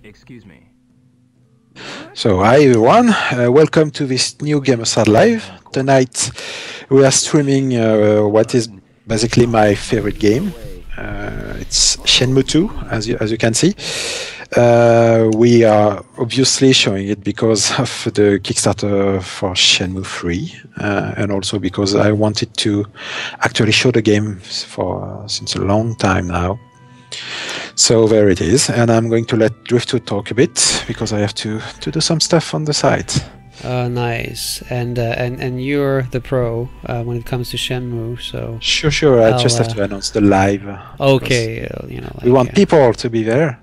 Excuse me. So, hi everyone, welcome to this new Gamersyde live. Tonight we are streaming what is basically my favorite game. It's Shenmue II, as you can see. We are obviously showing it because of the Kickstarter for Shenmue III, and also because I wanted to actually show the game since a long time now. So there it is, and I'm going to let Driftwood talk a bit because I have to do some stuff on the side. Nice. And you're the pro when it comes to Shenmue, so Sure. I just have to announce the live. Okay, We want people to be there,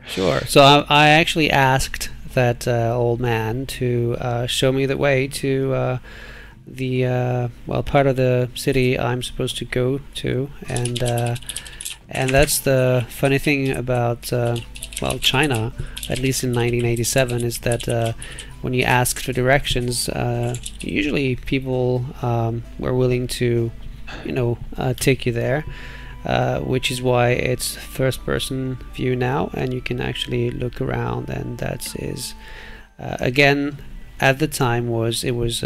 Sure. So I actually asked that old man to show me the way to the part of the city I'm supposed to go to, and that's the funny thing about China, at least in 1987, is that when you ask for directions, usually people were willing to, take you there, which is why it's first-person view now, and you can actually look around, and that is, again, at the time it was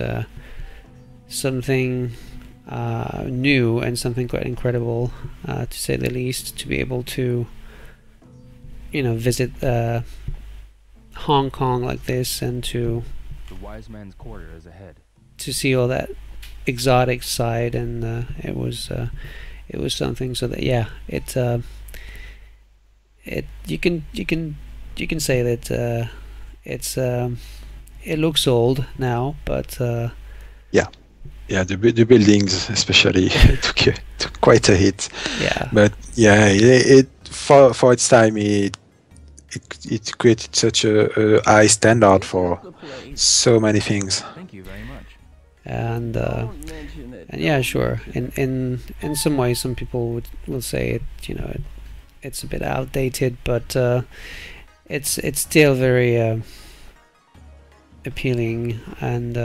something new and something quite incredible, to say the least, to be able to visit Hong Kong like this, and to The wise man's quarter is ahead. to see all that exotic side, and it was something. So that you can say that it looks old now, but Yeah, the buildings especially took quite a hit. yeah. But yeah, it for its time it created such a high standard for so many things. Thank you very much. And yeah, sure. In some ways, some people will say it's a bit outdated, but it's still very appealing. And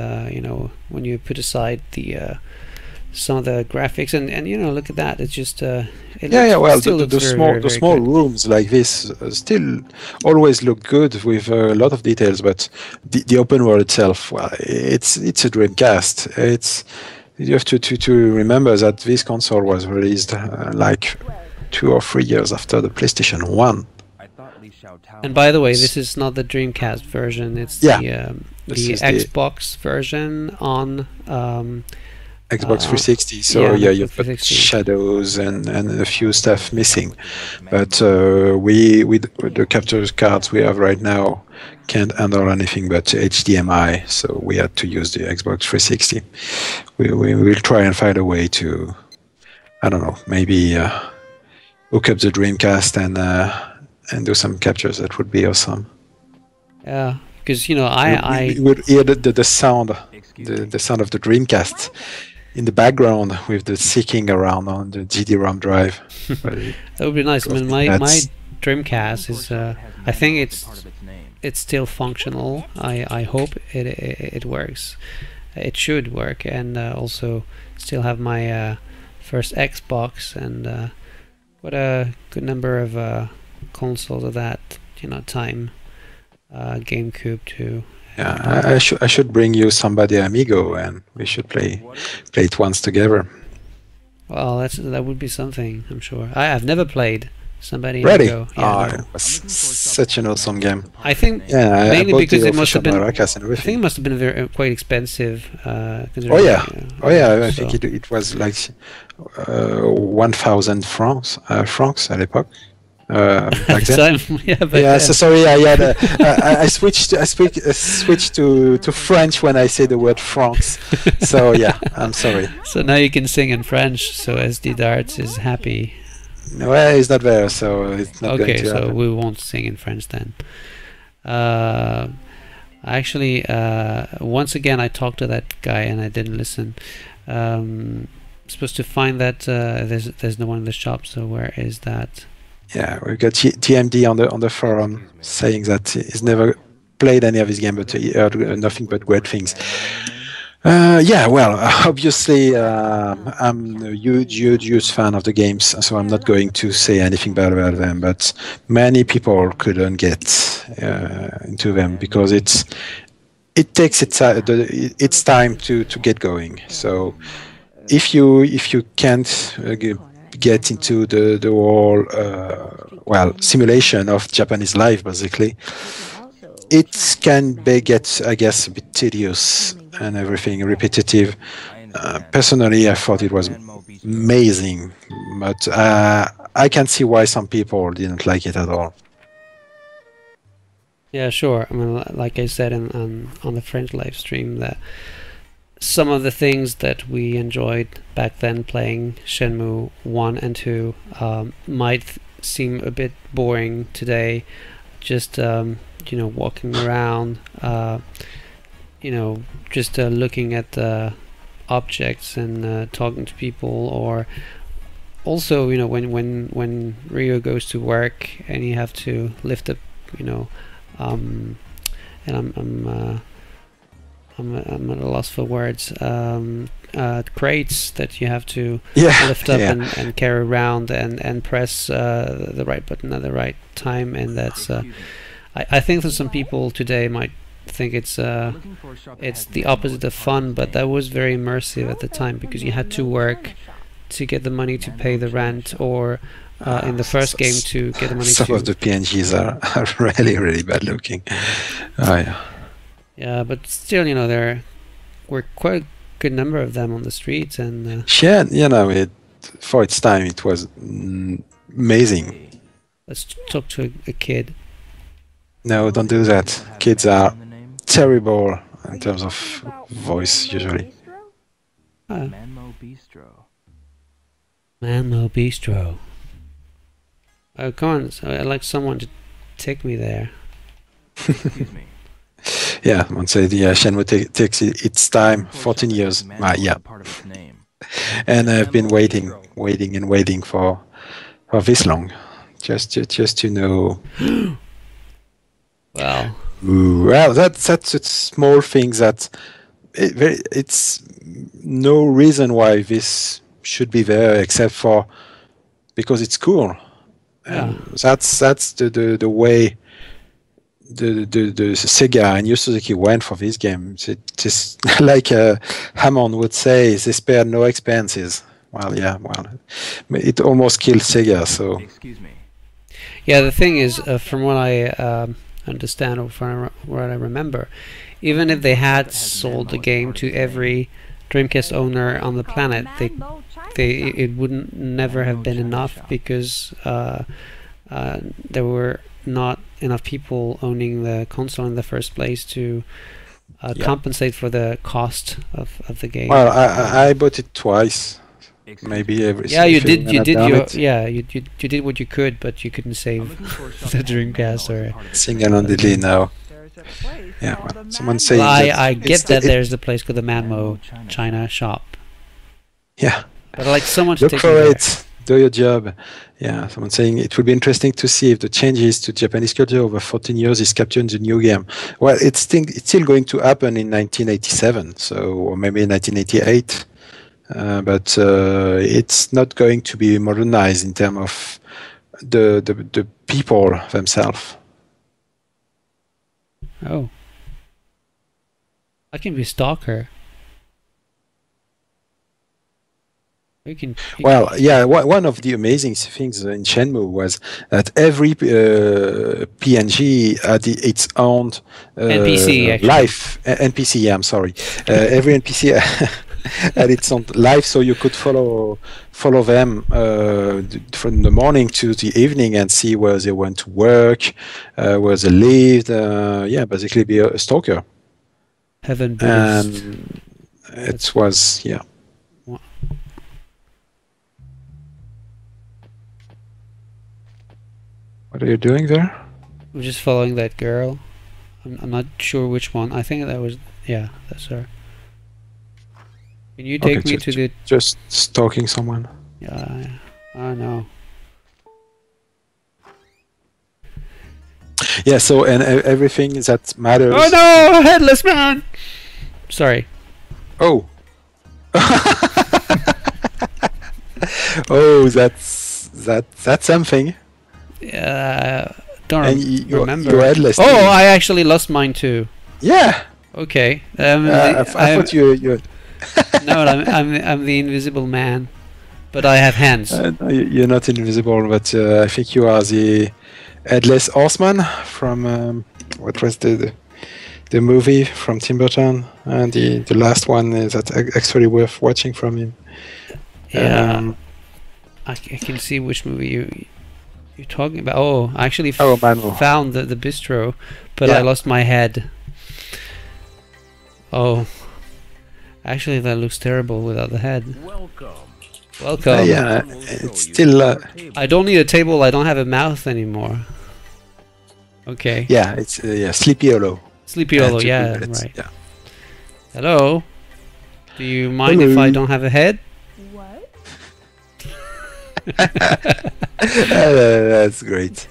when you put aside the some of the graphics, and look at that, it's just Well, the small rooms like this still always look good with a lot of details, but the open world itself, well, it's a Dreamcast. You have to remember that this console was released like 2 or 3 years after the PlayStation 1. And by the way, this is not the Dreamcast version, it's the Xbox version on Xbox 360, so you've got shadows and a few stuff missing, but with the capture cards we have right now can't handle anything but HDMI, so we had to use the Xbox 360. We will try and find a way to, I don't know, maybe hook up the Dreamcast and do some captures. That would be awesome. Yeah, because I would hear the sound, the sound of the Dreamcast in the background with the seeking around on the GD-ROM drive. That would be nice. I mean, my Dreamcast is I think it's still functional. I hope it works. It should work, and also still have my first Xbox, and what a good number of consoles of that time. GameCube too. Yeah, I should bring you somebody amigo, and we should play it once together. Well, that would be something, I'm sure. I've never played somebody Ready? amigo. Yeah, it was such an awesome game. I think mainly because it must have been. I think it must have been quite expensive. I think it was like 1,000 francs à l'époque. Back then. So sorry, I switched to French when I say the word francs. So yeah, I'm sorry. So now you can sing in French, so SD Darts is happy. Well, he's not there, so it's not going to happen. So we won't sing in French then. Actually, once again, I talked to that guy and I didn't listen. Supposed to find that there's no one in the shop. So where is that? Yeah, we've got TMD on the forum saying that he's never played any of his games, but he heard nothing but great things. Yeah, well, obviously, I'm a huge fan of the games, so I'm not going to say anything bad about them, but many people couldn't get into them, because it takes its time to get going. So if you can't get into the whole simulation of Japanese life, basically, it can get, I guess, a bit tedious and everything repetitive. Personally, I thought it was amazing, but I can see why some people didn't like it at all. Yeah, sure. I mean, like I said on the French live stream, that some of the things that we enjoyed back then playing Shenmue 1 and 2 might seem a bit boring today. Just you know, walking around, you know, just looking at objects and talking to people, or also, you know, when Rio goes to work and you have to lift up, you know, and I'm at a loss for words. Crates that you have to lift up and carry around and press the right button at the right time, and that's I think that some people today might think it's the opposite of fun, but that was very immersive at the time, because you had to work to get the money to pay the rent, or in the first game to get the money. Some of the PNGs are really bad looking. Oh, yeah. Yeah, but still, you know, there were quite a good number of them on the streets, and yeah, you know, for its time, it was amazing. Let's talk to a kid. No, don't do that. Kids are terrible in terms of voice, usually. Manmo Bistro. Manmo Bistro. Oh, come on! So I'd like someone to take me there. Excuse me. Yeah, I would say the Shenmue takes its time, 14 years. Yeah. And I've been waiting for this long, just to know. Well. Well, that's a small thing that it's no reason why this should be there, except for because it's cool. Yeah. That's the way the Sega and Yu Suzuki went for this game. It is like Hammond would say, they spared no expenses. Well, yeah, well, it almost killed Sega. So. Excuse me. Yeah, the thing is, from what I understand, or from what I remember, even if they had sold the game to every Dreamcast owner on the planet, it wouldn't never have been enough, because there were not enough people owning the console in the first place to compensate for the cost of the game. Well, I bought it twice, maybe every. Yeah, you did what you could, but you couldn't save the Dreamcast or single-handedly now. Yeah, well, someone says. Well, I get that there's a place called the Manmo China shop. Yeah. But I'd like someone to look take for me it. there. Do your job. Yeah, someone saying it would be interesting to see if the changes to Japanese culture over 14 years is captured in the new game. Well, it's still going to happen in 1987, or maybe 1988, but it's not going to be modernized in terms of the people themselves. Oh, I can be a stalker. Well, yeah, one of the amazing things in Shenmue was that every PNG had its own NPC, life. NPC, yeah, I'm sorry. Every NPC had its own life, so you could follow them from the morning to the evening and see where they went to work, where they lived. Yeah, basically be a stalker. Heaven Buddhist. And it was, yeah. What are you doing there? I'm just following that girl. I'm not sure which one. I think that was, yeah, that's her. Can you take me to the... Just stalking someone. Yeah, I know. Yeah, so, and everything that matters... Oh no! Headless man! Sorry. Oh! Oh, that's something. don't And remember. you're headless. Oh, too. I actually lost mine too. Yeah. Okay. I thought you. No, I'm the invisible man, but I have hands. No, you're not invisible, but I think you are the headless horseman from what was the movie from Tim Burton, and the last one is actually worth watching from him. Yeah, I can see which movie you're talking about. Oh, I actually found the bistro, but I lost my head. Oh, actually, that looks terrible without the head. Welcome. Yeah, it's still. I don't need a table. I don't have a mouth anymore. Okay. Yeah, it's Sleepy Hollow. Sleepy Hollow, yeah, right. Yeah. Hello. Do you mind if I don't have a head? What? That's great.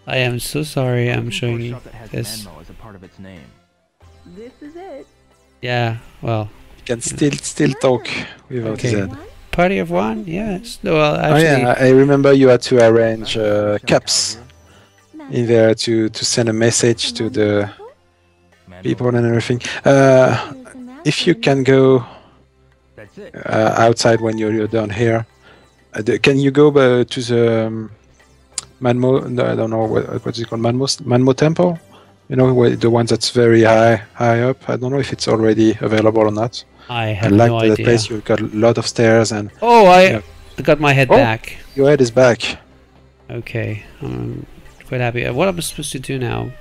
I am so sorry. I'm showing you this. As a part of its name. This is it. Yeah. Well. You can still talk without his head. Party of one? Yes. No, well, actually. Oh yeah, I remember you had to arrange caps in there to send a message to the people and everything. If you can go outside when you're down here, can you go to the Manmo? No, I don't know what's it called. Manmo Temple. You know, the one that's very high up. I don't know if it's already available or not. I have no idea. That place, you've got a lot of stairs and. Oh, I got my head back. Your head is back. Okay, I'm quite happy. What am I supposed to do now?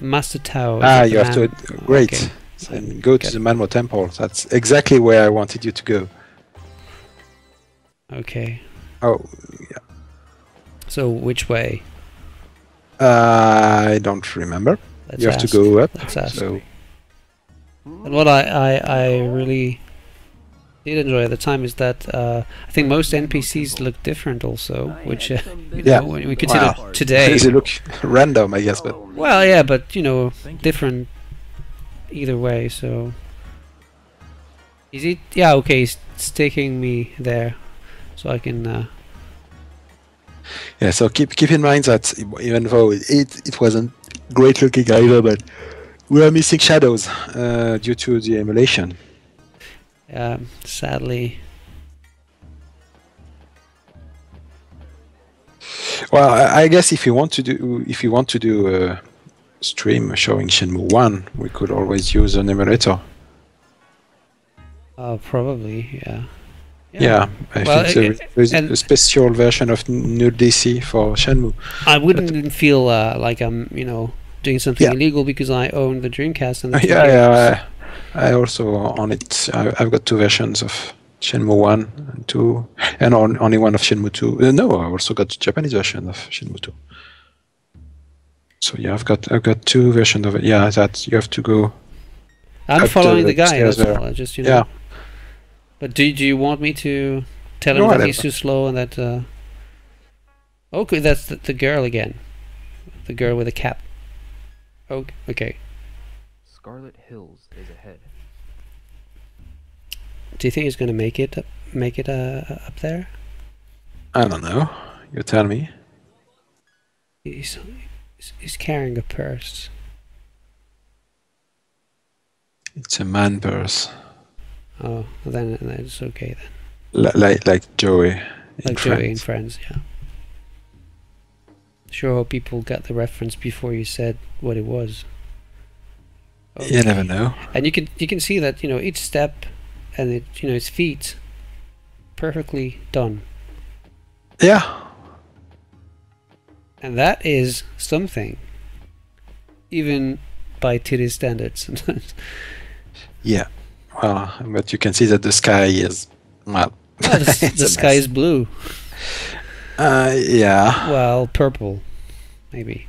Master Tao. You have to. Great. Okay. So go to the Manmo Temple. That's exactly where I wanted you to go. Okay. Oh, yeah. So which way? I don't remember. You have to go up. So. And what I really did enjoy at the time is that I think most NPCs look different also, which you know, when we consider today. They look random, I guess, but. Well, yeah, but you know, different either way. So. Is it? Yeah. Okay. It's taking me there, so I can. Yeah, so keep in mind that even though it wasn't great looking either, but we are missing shadows due to the emulation. Sadly. Well, I guess if you want to do a stream showing Shenmue 1, we could always use an emulator. Probably, yeah. Yeah, I think there's a special version of Null DC for Shenmue. I wouldn't feel like I'm, you know, doing something illegal because I own the Dreamcast and the I also own it. I've got two versions of Shenmue 1 and 2, and only one of Shenmue 2. No, I also got the Japanese version of Shenmue 2. So yeah, I've got two versions of it. Yeah, that you have to go. I'm following the guy as well. Just, you know. Yeah. But do you want me to tell him that he's too slow and that? Okay, that's the girl again. The girl with a cap. Okay. Scarlet Hills is ahead. Do you think he's gonna make it up there? I don't know. You tell me. He's carrying a purse. It's a man purse. Oh, then it's okay then. Like Joey. Like Joey in Friends, yeah. Sure, people got the reference before you said what it was. Okay. You never know. And you can see that, you know, each step and its feet perfectly done. Yeah. And that is something, even by today's standards. Yeah. Well, but you can see that the sky is the sky is blue. Yeah. Well, purple, maybe.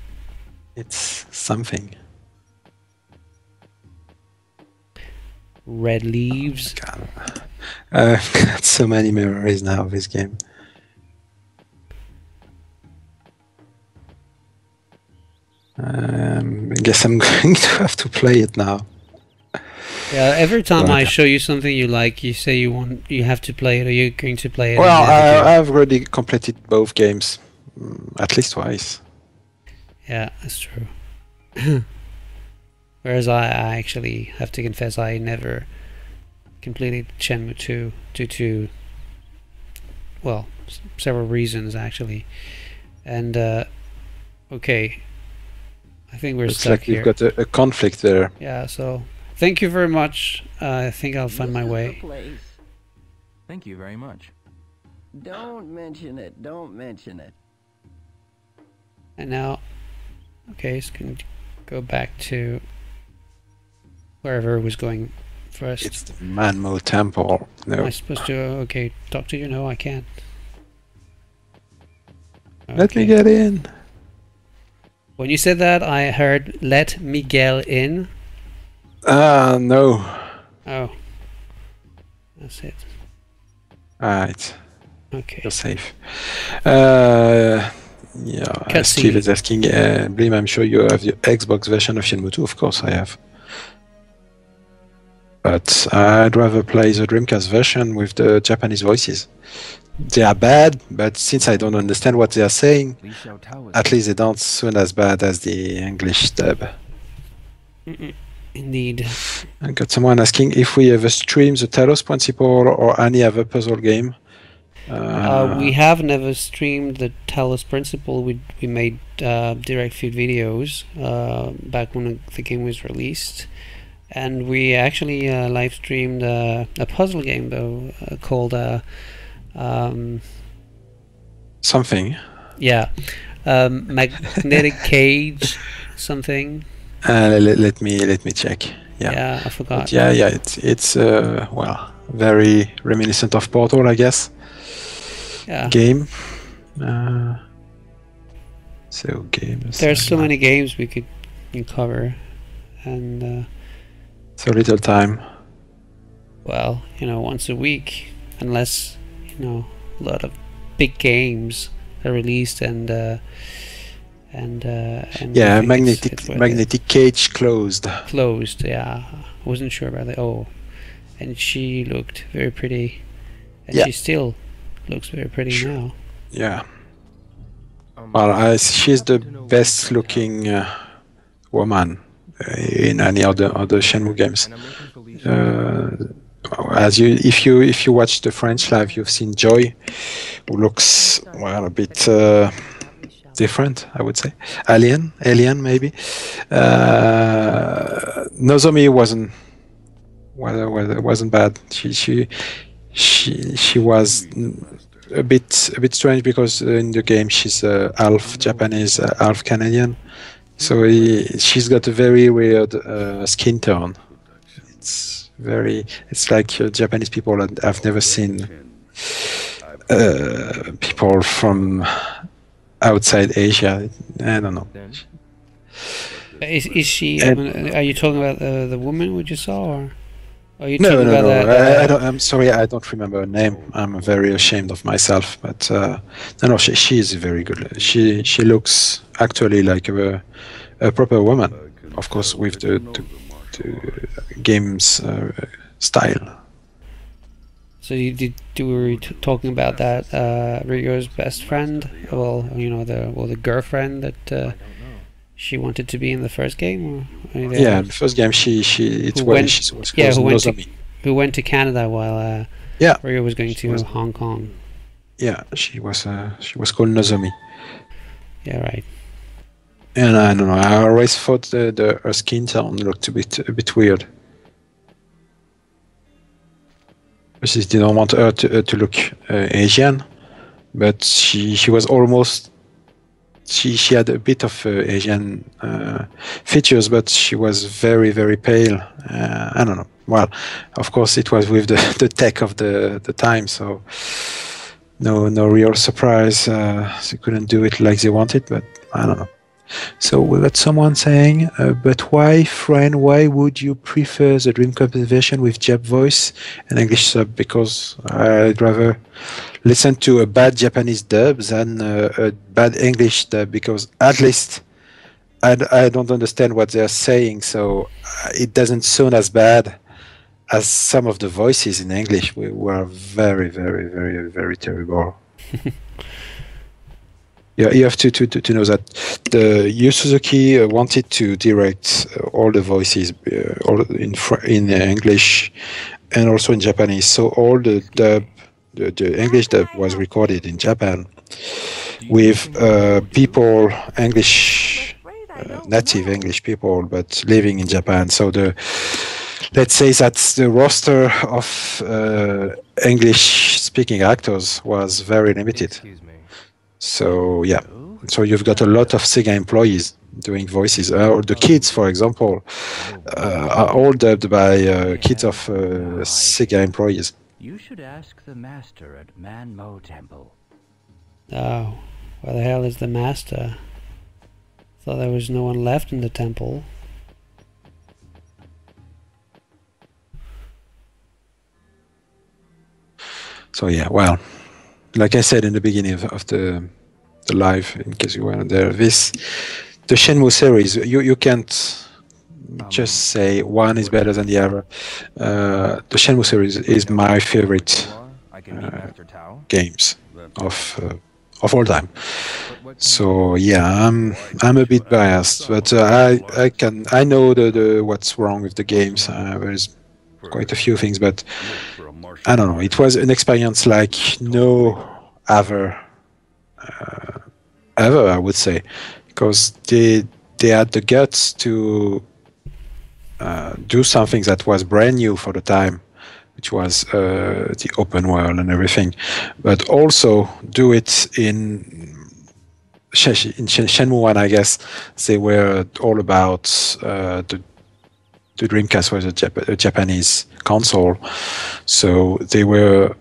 It's something. Red leaves. Oh God. I've got so many memories now of this game. I guess I'm going to have to play it now. Yeah, every time I show you something you like, you say you have to play it, or you're going to play it. Well, I've already completed both games. at least twice. Yeah, that's true. Whereas I actually have to confess I never completed Shenmue II due to, well, several reasons actually. And okay, I think we're It's stuck like here. we've got a conflict there. Yeah, so thank you very much. I think I'll find my This is way. the place. Thank you very much. Don't mention it. Don't mention it. And now, okay, so can go back to wherever it was going first. It's the Manmo Temple. Am No, I supposed to? Okay, talk to you? No, I can't. let me Okay. get in. When you said that, I heard "let Miguel in." No. Oh, that's it. Alright, Okay. you're safe. Yeah, Steve Cutscene. is asking, Blim, I'm sure you have your Xbox version of Shenmue II. Of course I have. But I'd rather play the Dreamcast version with the Japanese voices. They are bad, but since I don't understand what they are saying, Li Xiaotao was at least they don't sound as bad as the English dub. Indeed. I got someone asking if we ever stream the Talos Principle or any other puzzle game. We have never streamed the Talos Principle. We made direct feed videos back when the game was released, and we actually live streamed a puzzle game though called Something. yeah, Magnetic Cage something. Let me check. Yeah. I forgot. But yeah. It's well, very reminiscent of Portal, I guess. Yeah. Game. So games. There's so many games we could cover, and So little time. well, once a week, unless a lot of big games are released, and Yeah, I think it's worth it. magnetic cage closed. Closed. Yeah, I wasn't sure about that. Oh, and she looked very pretty, and Yeah. she still looks very pretty Sure. now. Yeah. Well, she's the best looking woman in any other Shenmue games. And I'm looking for Li Xiaotao. If you watch the French live, you've seen Joy, who looks a bit different, I would say. Alien maybe. Nozomi wasn't bad. She was a bit strange because in the game she's half Japanese, half Canadian, so she's got a very weird skin tone. It's like Japanese people that I've never seen people from outside Asia. I don't know. Then Is she? Are you talking about the woman we just saw, or are you No. talking about that? I don't, I'm sorry, I don't remember her name. I'm very ashamed of myself. But no, she is very good. She looks actually like a proper woman, of course, with the game's style. So we were talking about that Ryo's best friend. Well, the girlfriend that she wanted to be in the first game. Yeah, the first game she was Nozomi. who went to Canada while Yeah. Ryo was going to was- Hong Kong. Yeah, she was called Nozomi. Yeah, right. And I don't know. I always thought her skin tone looked a bit weird. She didn't want her to look Asian, but she was almost. She had a bit of Asian features, but she was very, very pale. I don't know. Well, of course, it was with the tech of the time, so no real surprise. They couldn't do it like they wanted, but I don't know. So we got someone saying, but why, friend, why would you prefer the Dreamcast version with Jap voice and English sub? Because I'd rather listen to a bad Japanese dub than a bad English dub, because at least I don't understand what they're saying, so it doesn't sound as bad as some of the voices in English were very, very, very, very terrible. you have to know that the Yu Suzuki wanted to direct all the voices all in English and also in Japanese. So all the dub, the English dub was recorded in Japan with people, English, native English people, but living in Japan. So let's say that the roster of English-speaking actors was very limited. Excuse me. So yeah, so you've got a lot of Sega employees doing voices. Or the kids, for example, are all dubbed by kids of Sega employees. You should ask the master at Manmo Temple. Oh, where the hell is the master? Thought there was no one left in the temple. So yeah, well, like I said in the beginning of the live, in case you weren't there, the Shenmue series, you can't just say one is better than the other. The Shenmue series is my favorite games of all time. So yeah, I'm a bit biased, but I know what's wrong with the games. There's quite a few things, but I don't know. It was an experience like no other ever, I would say, because they had the guts to do something that was brand new for the time, which was the open world and everything, but also do it in Shenmue 1, I guess. They were all about the Dreamcast was a Japanese console, so they were,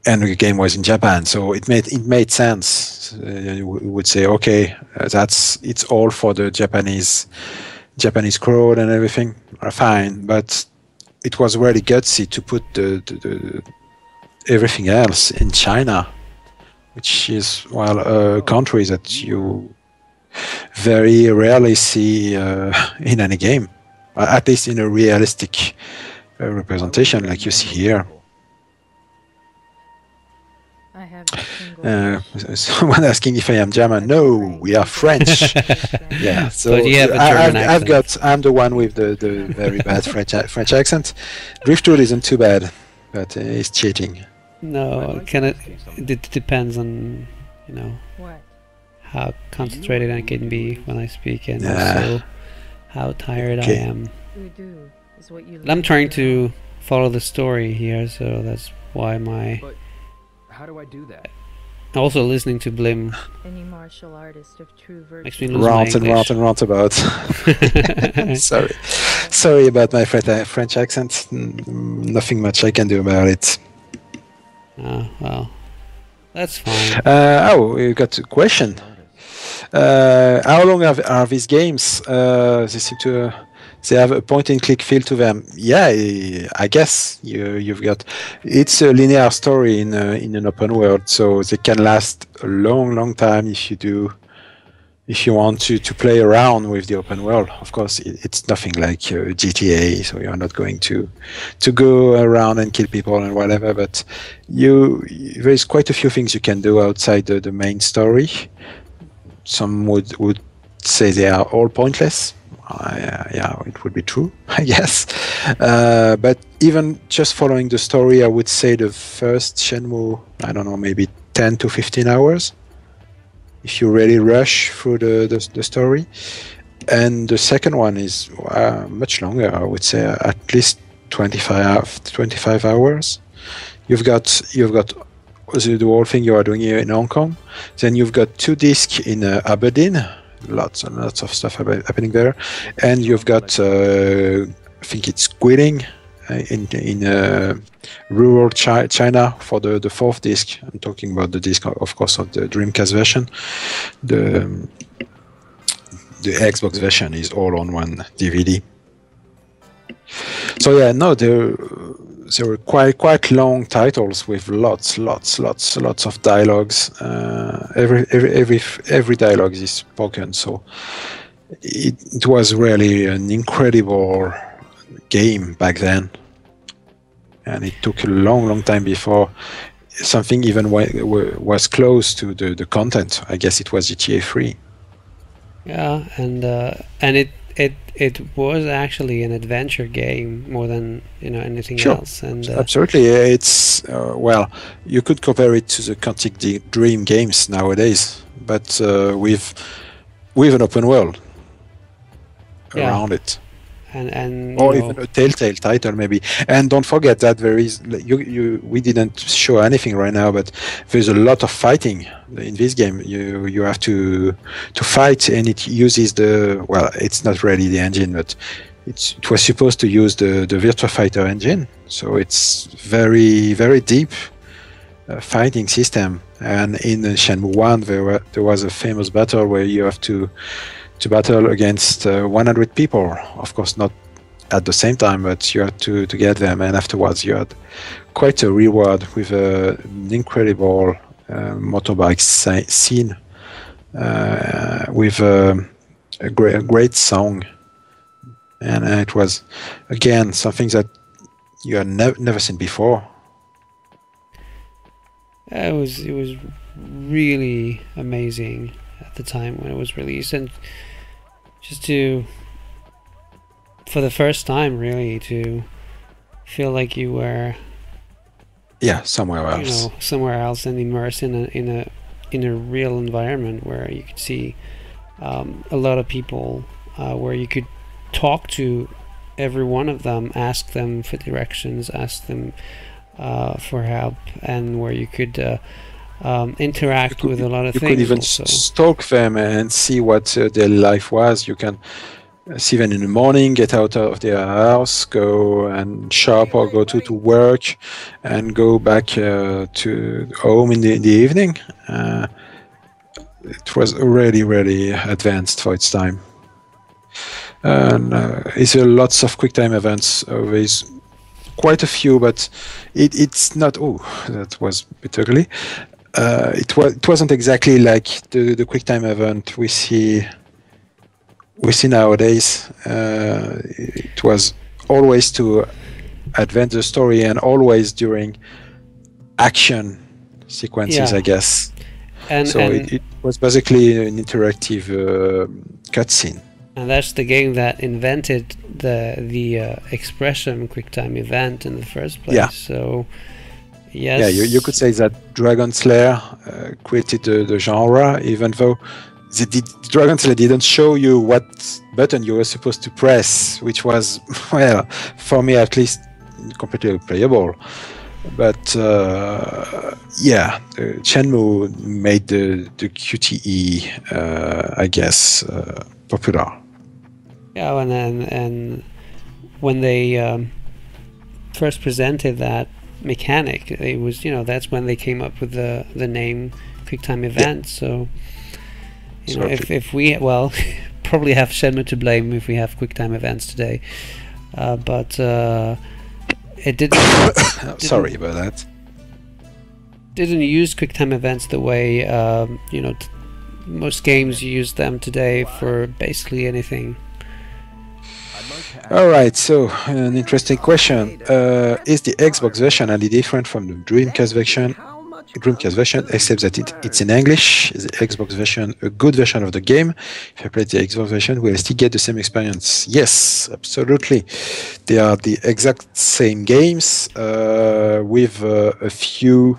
and the game was in Japan, so it made sense. You would say, okay, it's all for the Japanese crowd and everything, fine, but it was really gutsy to put the everything else in China, which is, well, a country that you very rarely see in any game, at least in a realistic representation like you see here. I have someone asking if I am German. No, we are French. Yeah, so but you have a German accent. I'm the one with the very bad French accent. Driftwood isn't too bad, but he's cheating. No, it depends on, you know, what? how concentrated I can be when I speak, and also how tired I am. Udo is what you But I'm trying to follow the story here, so that's why But how do I do that? also listening to Blim Any martial artist of true virtue. makes me lose my English. Rant about. Sorry about my French accent. Nothing much I can do about it. Oh, well, that's fine. We got a question. How long are these games? They have a point-and-click feel to them. Yeah, I guess you've got. It's a linear story in an open world, so they can last a long time if you want to play around with the open world. Of course, it's nothing like GTA, so you're not going to go around and kill people and whatever. But there's quite a few things you can do outside the main story. Some would say they are all pointless. Yeah, it would be true, I guess. But even just following the story, I would say the first Shenmue, I don't know, maybe 10 to 15 hours, if you really rush through the story. And the second one is much longer, I would say, at least 25 hours. You've got the whole thing you are doing here in Hong Kong. Then you've got 2 discs in Aberdeen. Lots and lots of stuff happening there, and you've got I think it's Guilin in rural China for the 4th disc. I'm talking about the disc, of course, of the Dreamcast version. The Xbox version is all on one DVD. So yeah, no, there were quite long titles with lots of dialogues. Every dialogue is spoken, so it was really an incredible game back then, and it took a long time before something even was close to the content. I guess it was GTA 3. Yeah, and it was actually an adventure game more than anything Sure. else. And Absolutely, it's well, you could compare it to the Quantic Dream games nowadays, but with an open world Yeah. around it. And Or even a Telltale title, maybe. And don't forget that there is we didn't show anything right now, but there's a lot of fighting in this game. You have to fight, and it uses it's not really the engine, but it was supposed to use the Virtua Fighter engine. So it's very, very deep fighting system. And in Shenmue 1, there was a famous battle where you have to battle against 100 people. Of course, not at the same time, but you had to get them, and afterwards you had quite a reward with an incredible motorbike scene with a great song, and it was again something that you had never seen before. It was really amazing at the time when it was released, and just for the first time really to feel like you were somewhere else, somewhere else, and immersed in a real environment where you could see a lot of people, where you could talk to every one of them, ask them for directions, ask them for help, and where you could interact with a lot of you things. You could even also stalk them and see what their life was. You can see them in the morning, get out of their house, go and shop or go to work, and go back to home in the evening. It was really, really advanced for its time. And it's lots of QuickTime events. There's quite a few, but it's not. Oh, that was a bit ugly. It wasn't exactly like the QuickTime event we see nowadays. It was always to advance the story, and always during action sequences, I guess. And it was basically an interactive cutscene. And that's the game that invented the expression QuickTime event in the first place. Yeah. So yes. Yeah, you could say that Dragon Slayer created the genre, even though Dragon Slayer didn't show you what button you were supposed to press, which was, well, for me at least, completely playable. But Shenmue made the QTE, I guess, popular. Yeah, and when they first presented that mechanic, it was that's when they came up with the name QuickTime event. So if we probably have Shenmue to blame if we have QuickTime events today, but it didn't. Sorry about that. Didn't use QuickTime events the way most games use them today for basically anything. All right, so an interesting question: is the Xbox version any different from the Dreamcast version? Except that it's in English. Is the Xbox version a good version of the game? If I play the Xbox version, will I still get the same experience? Yes, absolutely. They are the exact same games with a few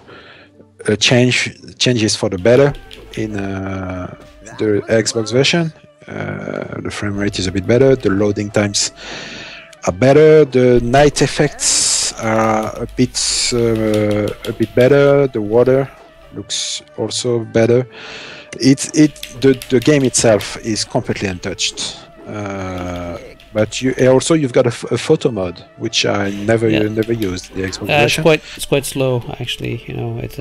changes for the better in the Xbox version. The frame rate is a bit better. The loading times are better. The night effects are a bit better. The water looks also better. The game itself is completely untouched. But you've got a photo mode, which I never used the Xbox version. It's quite slow actually. It's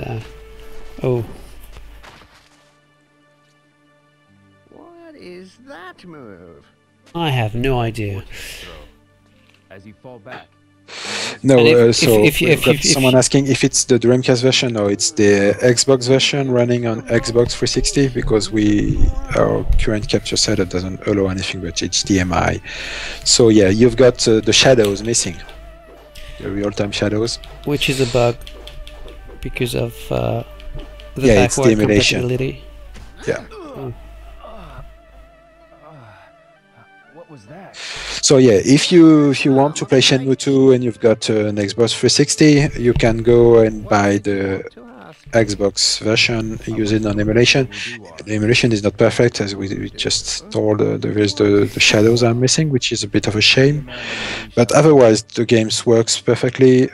oh. What is that move? I have no idea. As you fall back. No, if we've got someone asking if it's the Dreamcast version or it's the Xbox version running on Xbox 360, because our current capture setup doesn't allow anything but HDMI. So yeah, you've got the shadows missing, the real-time shadows. Which is a bug. because of the Yeah, it's the backward emulation. compatibility. Yeah. What was that? So yeah, if you want to play Shenmue II and you've got an Xbox 360, you can go and buy the Xbox version using an emulation. The emulation is not perfect, as we just told. There's the shadows are missing, which is a bit of a shame. But otherwise, the games works perfectly.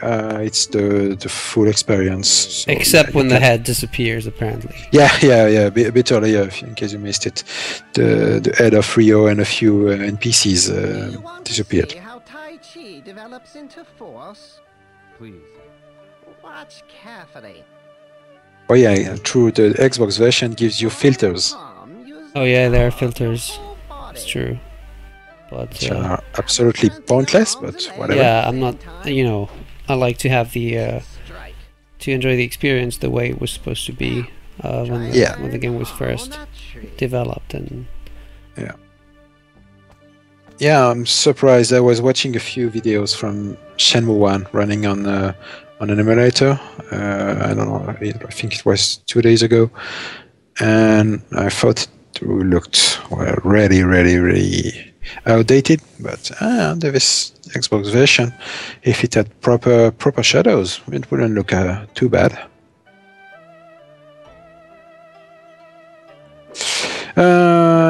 It's the full experience. So, Except yeah, when you the can- head disappears, apparently. Yeah. A bit earlier, in case you missed it. The head of Rio and a few NPCs You want to disappeared. see how Tai Chi develops into force? Please. Watch carefully. Oh yeah, true. The Xbox version gives you filters, Oh yeah, there are filters. It's true. But which are absolutely pointless, but whatever. yeah, I'm not. You know, I like to have the to enjoy the experience the way it was supposed to be when Yeah. when the game was first developed. And Yeah, I'm surprised. I was watching a few videos from Shenmue 1 running on an emulator. I don't know. I think it was 2 days ago, and I thought it looked really outdated. But this Xbox version, if it had proper shadows, it wouldn't look too bad.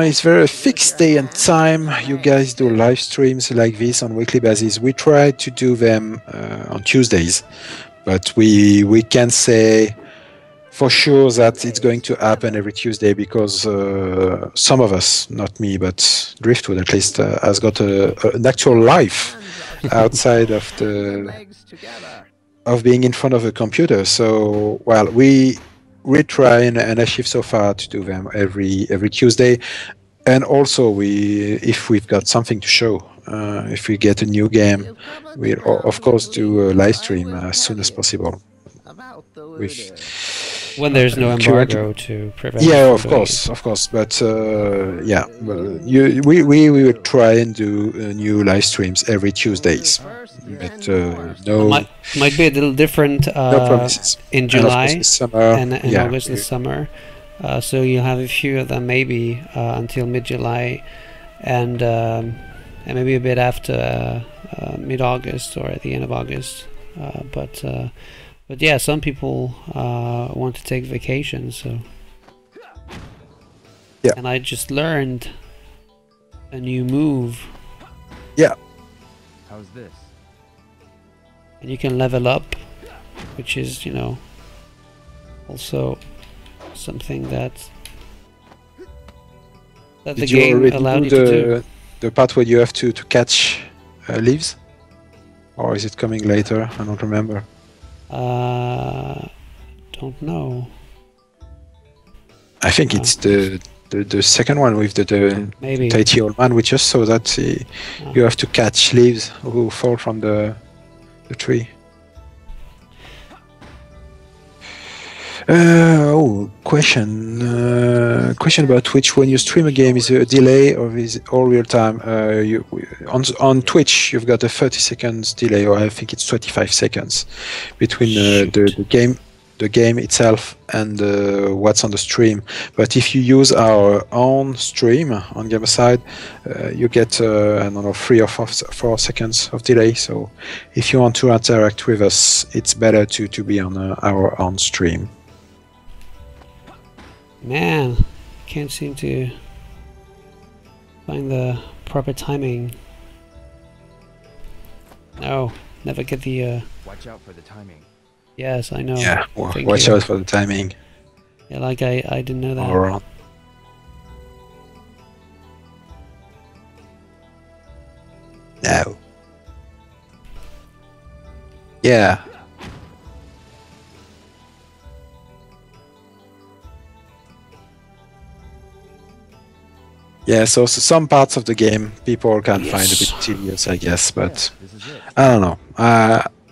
It's very a fixed day and time. You guys do live streams like this on weekly basis. We try to do them on Tuesdays, but we can't say for sure that it's going to happen every Tuesday because some of us, not me, but Driftwood at least, has got an actual life outside of being in front of a computer. So, well, we try and achieve so far to do them every Tuesday, and also if we've got something to show, if we get a new game, we of course do a live stream as soon as possible. when there's no embargo to prevent. Yeah, from doing it. of course, but yeah, well, we will try and do new live streams every Tuesdays, but no. Might be a little different No promises. in And of course July this summer, and in yeah, August this summer. So you'll have a few of them maybe until mid-July, and maybe a bit after mid-August or at the end of August. But yeah, some people want to take vacation, so. Yeah. And I just learned a new move, Yeah, How's this? and you can level up, which is, you know, also something that the did you game already allowed you do to do. the part where you have to catch leaves, or is it coming later? I don't remember. Don't know. I think it's the second one with the Maybe. Tahiti old man. We just saw that you have to catch leaves who fall from the tree. Question about Twitch. When you stream a game, is there a delay or is it all real time? On Twitch, you've got a 30 seconds delay, or I think it's 25 seconds between the game itself and what's on the stream. But if you use our own stream on Gamersyde, you get I don't know, 3 or 4 seconds of delay. So if you want to interact with us, it's better to be on our own stream. Man, can't seem to find the proper timing. No, never get the. Watch out for the timing. Yes, I know. Yeah, Thank watch you. out for the timing. Yeah, like I didn't know that. Or no. Yeah. Yeah, so some parts of the game people can find a bit tedious, I guess, but This is it. I don't know.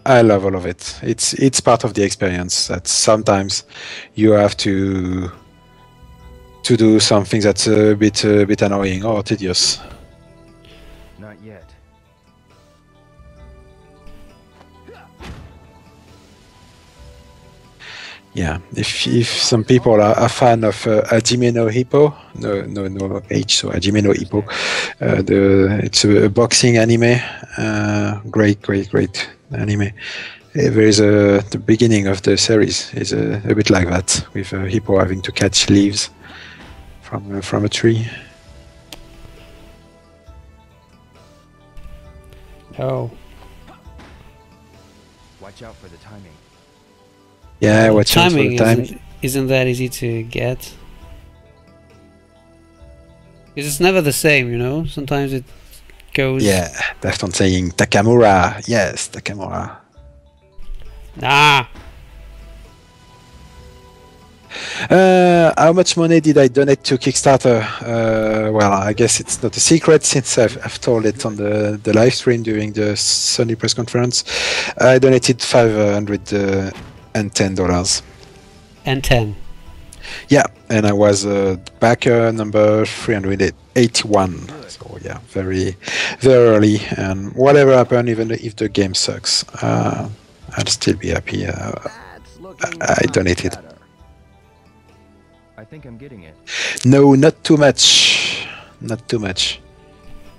I love all of it. It's part of the experience that sometimes you have to do something that's a bit annoying or tedious. Not yet. Yeah, if some people are a fan of Hajime no Hippo, no H, so Hajime no Hippo, it's a boxing anime, great anime. There is the beginning of the series is a bit like that, with a hippo having to catch leaves from a tree. Oh. Watch out for the timing. Yeah, watch out for Timing the time. isn't that easy to get. Because it's never the same, you know? Sometimes it goes... Yeah, that's on saying Takamura. Yes, Takamura. Ah! How much money did I donate to Kickstarter? Well, I guess it's not a secret since I've told it on the live stream during the Sony press conference. I donated $510. And 10. Yeah, and I was backer number 381. So yeah, very early. And whatever happened, even if the game sucks, I'd still be happy. That's looking I much donated. better. I think I'm getting it. No, not too much. Not too much.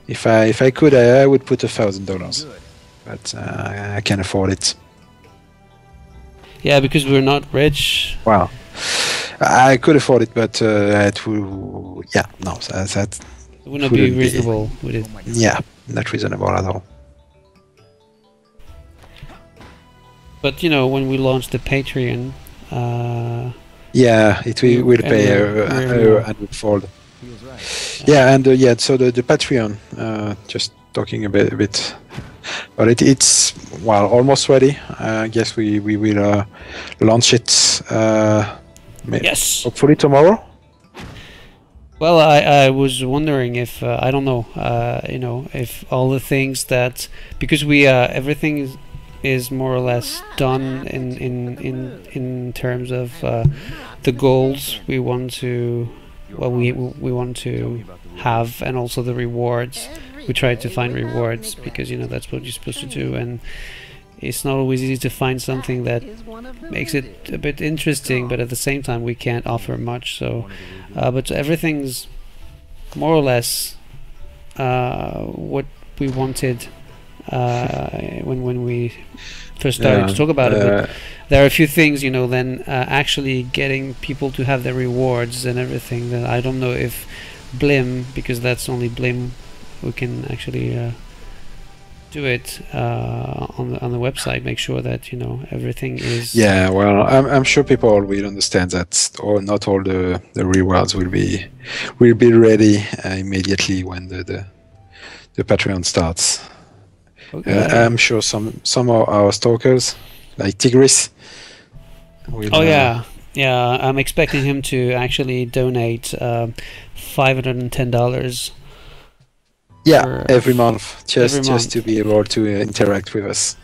If I could, I would put $1,000, Good. but I can't afford it. Yeah, because we're not rich. Wow, I could afford it, but it will. Yeah, no, that It would not be Wouldn't be. reasonable with it. yeah, not reasonable at all. But, you know, when we launched the Patreon... Yeah, it will pay we're- a hundredfold. Feels right. Yeah, and yeah, so the Patreon, just talking a bit, but it's well almost ready. I guess we will launch it. Yes! Hopefully tomorrow. Well, I was wondering if I don't know, you know, if all the things that because we everything is more or less done in terms of the goals we want to we want to have, and also the rewards. We try to find rewards because, you know, that's what you're supposed to do, and it's not always easy to find something that makes it a bit interesting, but at the same time we can't offer much. So but everything's more or less what we wanted when we first started to talk about it. But there are a few things, you know, then actually getting people to have their rewards and everything, that I don't know if Blim, because that's only Blim who can actually do it on the website, make sure that, you know, everything is... Yeah, well, I'm sure people will understand that not all the rewards will be ready immediately when the Patreon starts. Okay. I'm sure some of our stalkers, like Tigris, will, Oh yeah, I'm expecting him to actually donate $510. yeah, every month, every month. just to be able to interact with us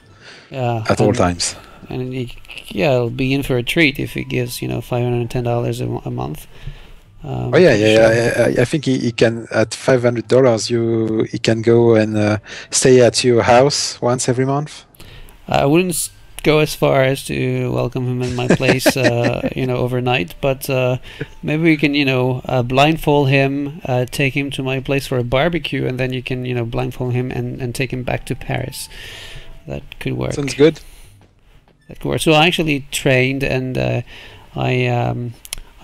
at all times. And he'll be in for a treat if he gives, you know, $510 a month. Oh yeah. I think he can, at $500, he can go and stay at your house once every month. I wouldn't go as far as to welcome him in my place, you know, overnight. But maybe we can, you know, blindfold him, take him to my place for a barbecue, and then you can, you know, blindfold him and take him back to Paris. That could work. Sounds good. That could work. So I actually trained, and I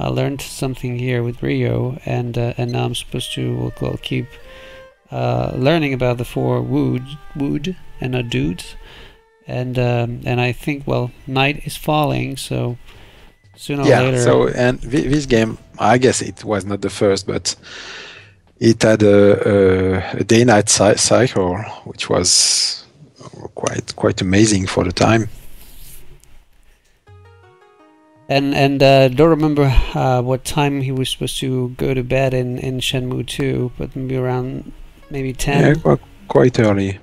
learned something here with Rio, and now I'm supposed to keep learning about the 4 wood and not dudes. And I think, well, night is falling, so sooner or later... Yeah, so, and this game, I guess it was not the first, but it had a day-night cycle, which was quite amazing for the time. And don't remember what time he was supposed to go to bed in Shenmue II, but maybe around 10. Yeah, quite early.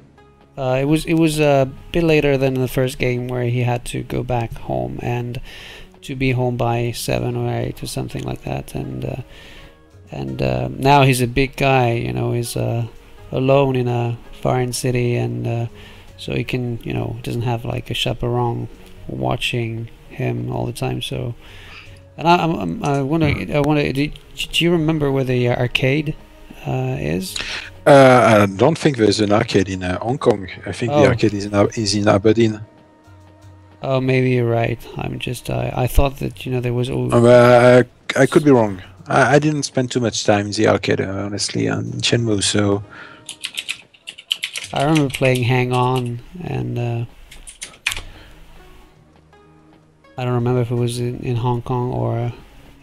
It was a bit later than the first game, where he had to go back home and to be home by 7 or 8 or something like that. And now he's a big guy, you know, he's alone in a foreign city, and so he can, you know, doesn't have like a chaperone watching him all the time. So, and I wonder, do you remember where the arcade is? I don't think there's an arcade in Hong Kong. I think the Oh. arcade is in Aberdeen. Oh, maybe you're right. I'm just I thought that there was. I could be wrong. I didn't spend too much time in the arcade, honestly, on Shenmue, so... I remember playing Hang On, and I don't remember if it was in Hong Kong or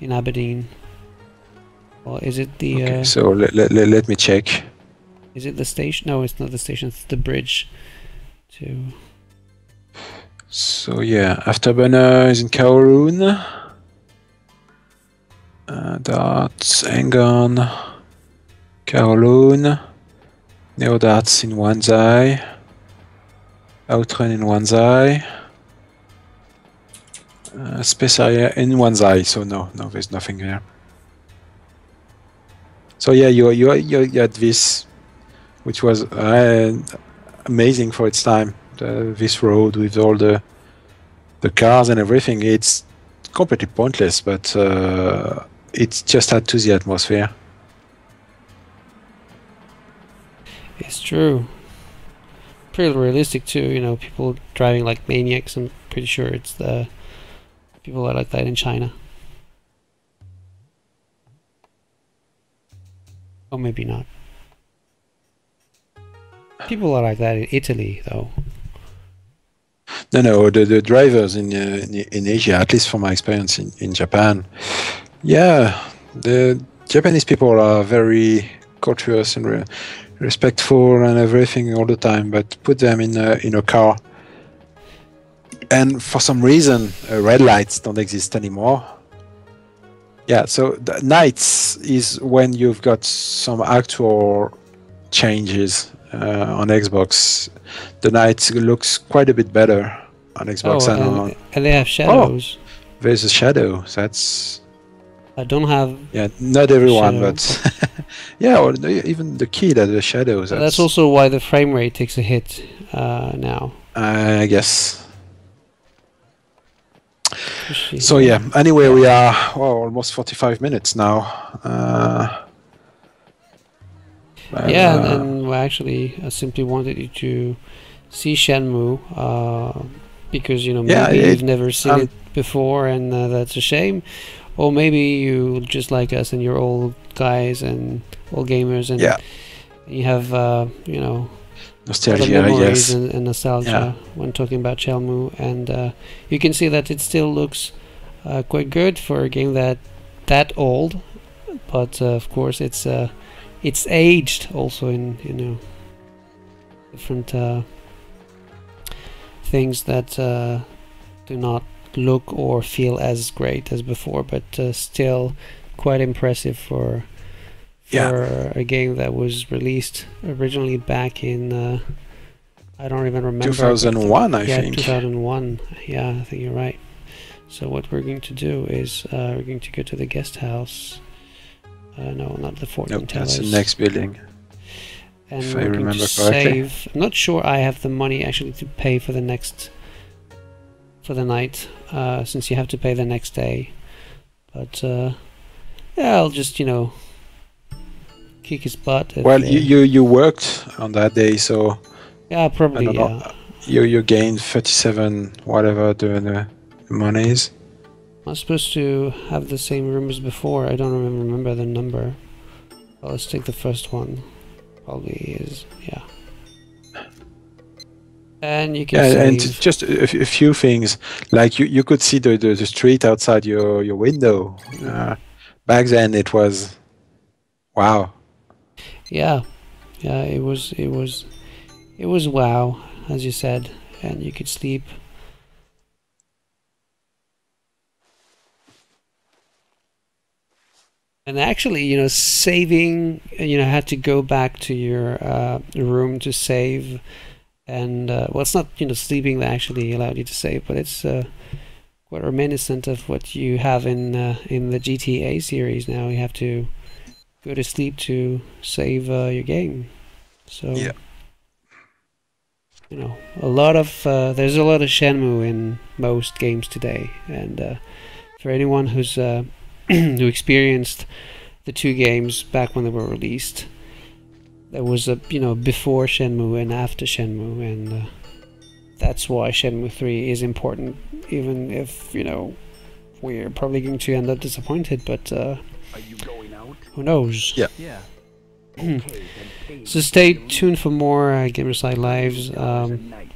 in Aberdeen. Well, is it the... Okay, so let me check. Is it the station? No, it's not the station, it's the bridge to... So yeah, Afterburner is in Kowloon. Darts, Hang-On, Kowloon. Neo Darts in Wanzai. Outrun in Wanzai. Space Area in Wanzai, so no, there's nothing there. So yeah, you had this, which was amazing for its time. This road with all the cars and everything. It's completely pointless, but it just add to the atmosphere. It's true. Pretty realistic too, people driving like maniacs. I'm pretty sure it's the people are like that in China. Or maybe not. People are like that in Italy, though. No, the drivers in Asia, at least from my experience in Japan, yeah, the Japanese people are very courteous and respectful and everything all the time. But put them in a car, and for some reason, red lights don't exist anymore. Yeah, so the nights is when you've got some actual changes on Xbox. The night looks quite a bit better on Xbox and they have shadows. Oh, there's a shadow. That's... I don't have... Yeah, not everyone, shadow. but... yeah, or even the kid has a shadow. That's also why the frame rate takes a hit now. I guess. So yeah, anyway, we are almost 45 minutes now. Yeah, and actually, I simply wanted you to see Shenmue, because maybe you've never seen it before, and that's a shame. Or maybe you just like us, and you're old guys and old gamers, and you have nostalgia, memories and nostalgia when talking about Shenmue, and you can see that it still looks quite good for a game that old, but of course it's aged also in different things that do not look or feel as great as before, but still quite impressive for a game that was released originally back in I don't even remember, 2001 I think. 2001. Yeah, I think you're right. So what we're going to do is we're going to go to the guest house. No, not the 14 Nope, towers. that's the next building. And if we're I going remember to correctly. save. I'm not sure I have the money actually to pay for the night, since you have to pay the next day. But yeah, I'll just kick his butt. Well, you worked on that day, so yeah, probably. I don't know. You gained 37 whatever the money is. I'm supposed to have the same room as before. I don't remember the number. Well, let's take the first one. Probably is, yeah. And you can save. And just a few things, like you could see the street outside your window. Back then it was, wow. Yeah, it was wow, as you said, and you could sleep. And actually, saving, had to go back to your room to save. And well, it's not sleeping that actually allowed you to save, but it's quite reminiscent of what you have in the GTA series. Now you have to go to sleep to save your game. So yeah, you know, a lot of there's a lot of Shenmue in most games today, and for anyone who's who experienced the two games back when they were released, there was a before Shenmue and after Shenmue, and that's why Shenmue 3 is important, even if we're probably going to end up disappointed, but Are you going out? who knows? Yeah. Yeah. So stay tuned for more Gamerside lives.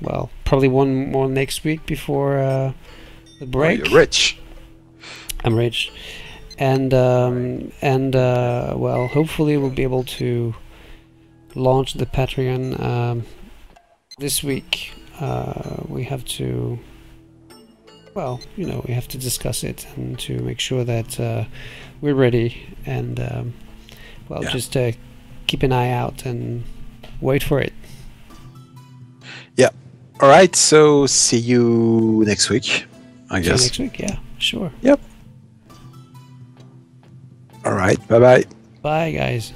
Well, probably one more next week before the Oh, break. you're rich. I'm rich, and well, hopefully we'll be able to launch the Patreon this week. We have to, well, we have to discuss it and to make sure that we're ready, and well, Yeah. just keep an eye out and wait for it. Yeah. All right. So see you next week, I See you guess. next week, yeah, sure. Yep. All right. Bye bye. Bye, guys.